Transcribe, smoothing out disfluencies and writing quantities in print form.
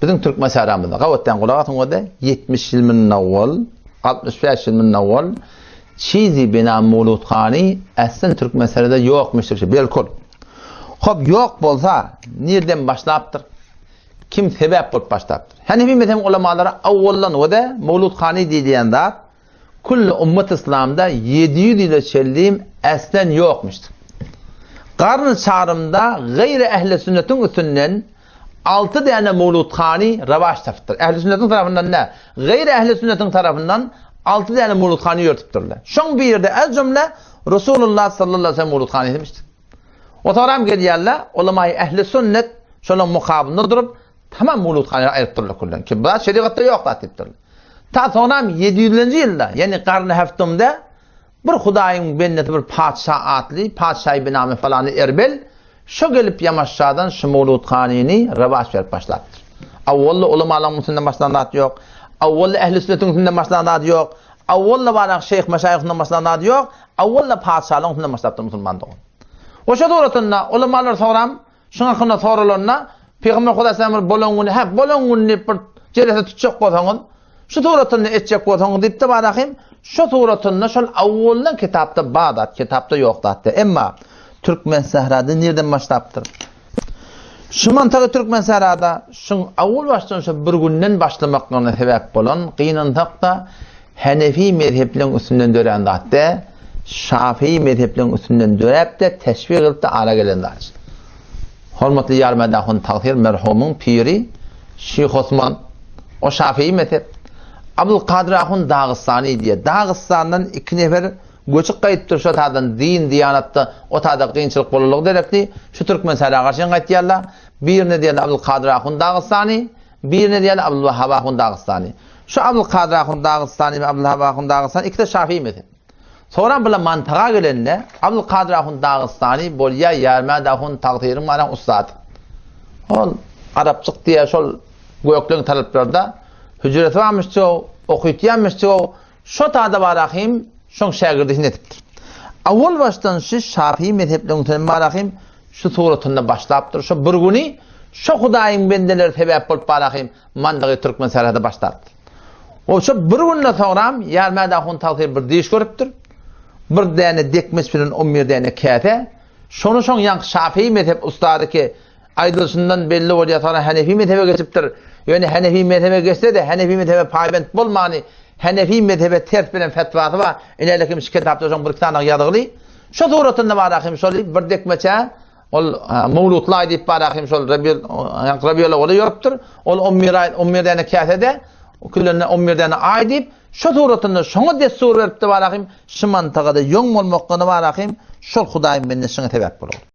Bizim Türk mesaramızda qavatdan qulaqatın oda 70 yıl min avval, 65 yıl min avval çizi bina mevludxani aslen Türk meselede yokmuştur. Belkul. Hop yok bolsa nereden başlaptır? Kim sebep bolup başlaptır? Hanefi mezhep ulamaları avvaldan oda mevludxani diýen zat kulli ummet İslam'da 700 yıl çeldiğim aslen yokmuştur. Qarn çağrımda gayri ehli sünnetin üstünden 6 tane mevludxani ravaş taptır. Ehli sünnetin tarafından ne? Gayri ehli sünnetin tarafından 6 tane mevludxani yörtüptürler. Şoň bir yerde el cümle Resulullah sallallahu aleyhi ve sellem mevludxani demiştir. O taram gelýärler, ulama ehli sünnet şolan mukabında durup tamam mevludxani aýrypdyrlar kullan. Ki bu şeriatda ýok diýipdirler. Ta sonram 700-nji ýylda, yani qarny haftamda bir Hudaýyň benneti bir padşah atly, padşahy binamy falan Erbel şu gelip Yamaşşadan şu mevludxanyny ravaş berip başlatdyr. Awwalda ulamalarning üstünden başlanat yok. Awwalda ehli sünnetin üstünden başlanat yok. Awwalda barak şeyh meşayihinden başlanat yok. Awwalda padşahyň üstünden başlatdy musulmandyk. Oşa doğrultunda ulamalar soram, şuna kına soralarına Peygamber Hudaýyň bolonguny, hep bolonguny bir jerese tutjak bolsaňyz, şu doğrultunda etjek bolsaňyz diýip de barakym, şu doğrultunda şol awwaldan kitapda Bağdat, kitapda ýok datdy. Emma Türkmen sehrada nereden başlaptır? Şu mantaga Türkmen sehrada şun awul baştan şu bir günden başlamaklarına sebep bolan gynantakda Hanefi mezhepleriň üstünden dören zatda, Şafii mezhepleriň üstünden dörep de teşvik edip de ara gelenler. Hormatly ýarmadahyn taghyr merhumyň piri Şeyh Osman o Şafii mezhep Abdul Kadir Ahun Dağıstani diye. Dağıstandan 2 nefer göçüp gaýtdyr şu tadan din diyanatda o tada kynçylyk bolurlygy derekli şu Türkmen sarayga garşy gaýtýarlar. Birine diýen Abdul Kadir Ahun Dağıstani, birine diýen Abdul Wahhab Ahun Dağıstani. Şu Abdul Kadir Ahun Dağıstani we Abdul Wahhab Ahun Dağıstani ikisi Şafii mezhep. Sonra bula mantaga gelenler Abdul Kadir Ahun Dağıstani bolýa Ýarmad Ahun Taghyryň maran ustady. Ol Arapçyk diýe şol gökleň talaplarda hücreti varmışçı, okuyutyanmışçı, şu tada barakym, şoň şagirdini etipdir. Awval baştan şu Şafii mezhepleriň barakym, şu suratynda başlapdyr. Şu bir güni, şu Hudaýyň bendeleri sebep bolup barakym, mandagy Türkmen sarayda başlapdyr. O şu bir günden soňram Ýarmad Ahun Taghyr bir diş görüpdir. Bir däne dekmes bilen 11 däne käte. Şonu şoň ýa Şafii mezhep ustady ki, aýdylşyndan belli bolýar sonra Hanefi mezhebe geçipdir. Yani Hanefi mezhebe geçse de Hanefi mezhebe paýbent bolmany, Hanefi mezhebe ters bilen fetwasy bar. Inelekim şu kitapda şoň bir tane ýazgyly. Şu suratynda barakym şol bir dekmeçe ol mevludlar diýip barakym şol Rabiul awwal ýörüpdir. Ol 11 däne käsede, küllüne 11 däne aý diýip şu suratynda şoňa destur beripdi barakym, şu mantagada ýoň bolmaklygyny barakym şol Hudaýyň benne şoňa sebep bolur.